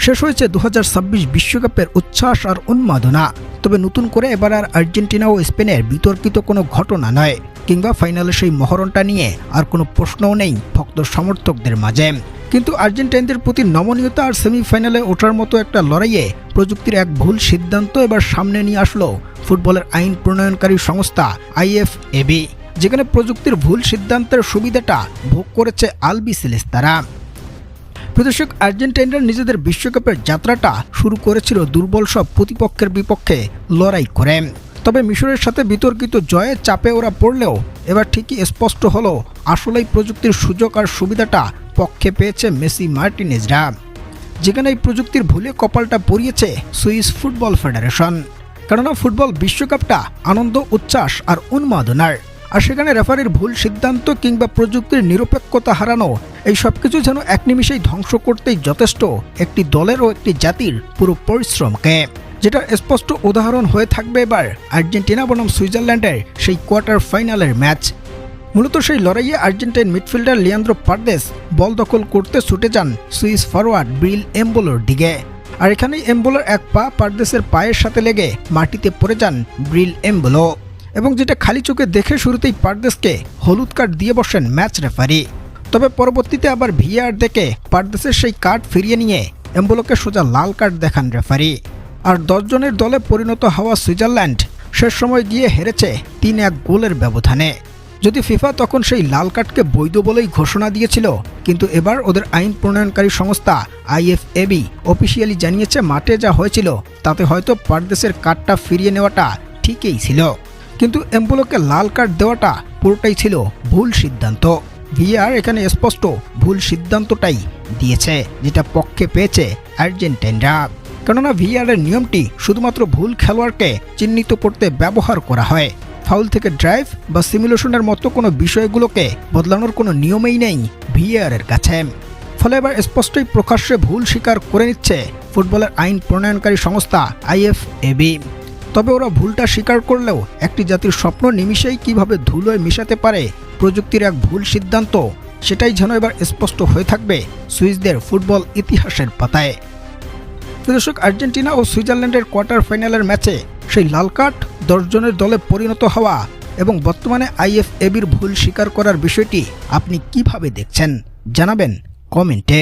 শেষ হয়েছে 2026 বিশ্বকাপের উচ্ছ্বাস আর উন্মাদনা। তবে নতুন করে এবার আর আর্জেন্টিনা ও স্পেনের বিতর্কিত কোনো ঘটনা নয়, কিংবা ফাইনালে সেই মহরণটা নিয়ে আর কোনো প্রশ্নও নেই ভক্ত সমর্থকদের মাঝে। কিন্তু আর্জেন্টাইনদের প্রতি নমনীয়তা আর সেমিফাইনালে ওঠার মতো একটা লড়াইয়ে প্রযুক্তির এক ভুল সিদ্ধান্ত এবার সামনে নিয়ে আসলো ফুটবলের আইন প্রণয়নকারী সংস্থা আইএফএবি, যেখানে প্রযুক্তির ভুল সিদ্ধান্তের সুবিধাটা ভোগ করেছে আলবিসেলেস্তারা। প্রদর্শক, আর্জেন্টাইনরা নিজেদের বিশ্বকাপের যাত্রাটা শুরু করেছিল দুর্বল সব প্রতিপক্ষের বিপক্ষে লড়াই করে। তবে মিশরের সাথে বিতর্কিত জয়ের চাপে ওরা পড়লেও এবার ঠিকই স্পষ্ট হলো আসলেই প্রযুক্তির সুযোগ আর সুবিধাটা পক্ষে পেয়েছে মেসি মার্টিনেজরা, যেখানে এই প্রযুক্তির ভুলে কপালটা পরিয়েছে সুইস ফুটবল ফেডারেশন। কেননা ফুটবল বিশ্বকাপটা আনন্দ, উচ্ছ্বাস আর উন্মাদনার, আর সেখানে রেফারির ভুল সিদ্ধান্ত কিংবা প্রযুক্তির নিরপেক্ষতা হারানো এই সব কিছু যেন এক নিমিষেই ধ্বংস করতেই যথেষ্ট একটি দলের ও একটি জাতির পুরো পরিশ্রমকে। যেটা স্পষ্ট উদাহরণ হয়ে থাকবে এবার আর্জেন্টিনা বনাম সুইজারল্যান্ডের সেই কোয়ার্টার ফাইনালের ম্যাচ। মূলত সেই লড়াইয়ে আর্জেন্টাইন মিডফিল্ডার লিয়ান্দ্রো পারদেস বল দখল করতে ছুটে যান সুইস ফরওয়ার্ড ব্রিল এমবোলোর দিকে, আর এখানেই এমবোলোর এক পা পারদেসের পায়ের সাথে লেগে মাটিতে পড়ে যান ব্রিল এমবোলো, এবং যেটা খালি চোখে দেখে শুরুতেই পারদেসকে হলুদ কার্ড দিয়ে বসেন ম্যাচ রেফারি। তবে পরবর্তীতে আবার ভিআর দেখে পারদেসের সেই কার্ড ফিরিয়ে নিয়ে এমবোলোকে সোজা লাল কার্ড দেখান রেফারি। আর 10 জনের দলে পরিণত হওয়া সুইজারল্যান্ড শেষ সময় গিয়ে হেরেছে 3-1 গোলের ব্যবধানে। যদি ফিফা তখন সেই লাল কার্ডকে বৈধ বলেই ঘোষণা দিয়েছিল, কিন্তু এবার ওদের আইন প্রণয়নকারী সংস্থা আইএফএবি অফিসিয়ালি জানিয়েছে মাঠে যা হয়েছিল তাতে হয়তো পারদেসের কার্ডটা ফিরিয়ে নেওয়াটা ঠিকই ছিল, কিন্তু এমবোলোকে লাল কার্ড দেওয়াটা পুরোটাই ছিল ভুল সিদ্ধান্ত। ভিআর এখানে স্পষ্ট ভুল সিদ্ধান্তটাই দিয়েছে, যেটা পক্ষে পেয়েছে আর্জেন্টাইনরা। কেননা ভিআরের নিয়মটি শুধুমাত্র ভুল খেলোয়াড়কে চিহ্নিত করতে ব্যবহার করা হয়। ফাউল থেকে ড্রাইভ বা সিমুলেশনের মতো কোনো বিষয়গুলোকে বদলানোর কোনো নিয়মেই নেই ভিআরের কাছে। ফলে এবার স্পষ্টই প্রকাশ্যে ভুল স্বীকার করে নিচ্ছে ফুটবলের আইন প্রণয়নকারী সংস্থা আইএফএবি। তবে ওরা ভুলটা স্বীকার করলেও একটি জাতির স্বপ্ন নিমিষেই কিভাবে ধুলোয় মিশাতে পারে প্রযুক্তির এক ভুল সিদ্ধান্ত, সেটাই যেন এবার স্পষ্ট হয়ে থাকবে সুইসদের ফুটবল ইতিহাসের পাতায়। দর্শক, আর্জেন্টিনা ও সুইজারল্যান্ডের কোয়ার্টার ফাইনালের ম্যাচে সেই লাল কার্ড, 10 জনের দলে পরিণত হওয়া এবং বর্তমানে আইএফএবির ভুল স্বীকার করার বিষয়টি আপনি কিভাবে দেখছেন জানাবেন কমেন্টে।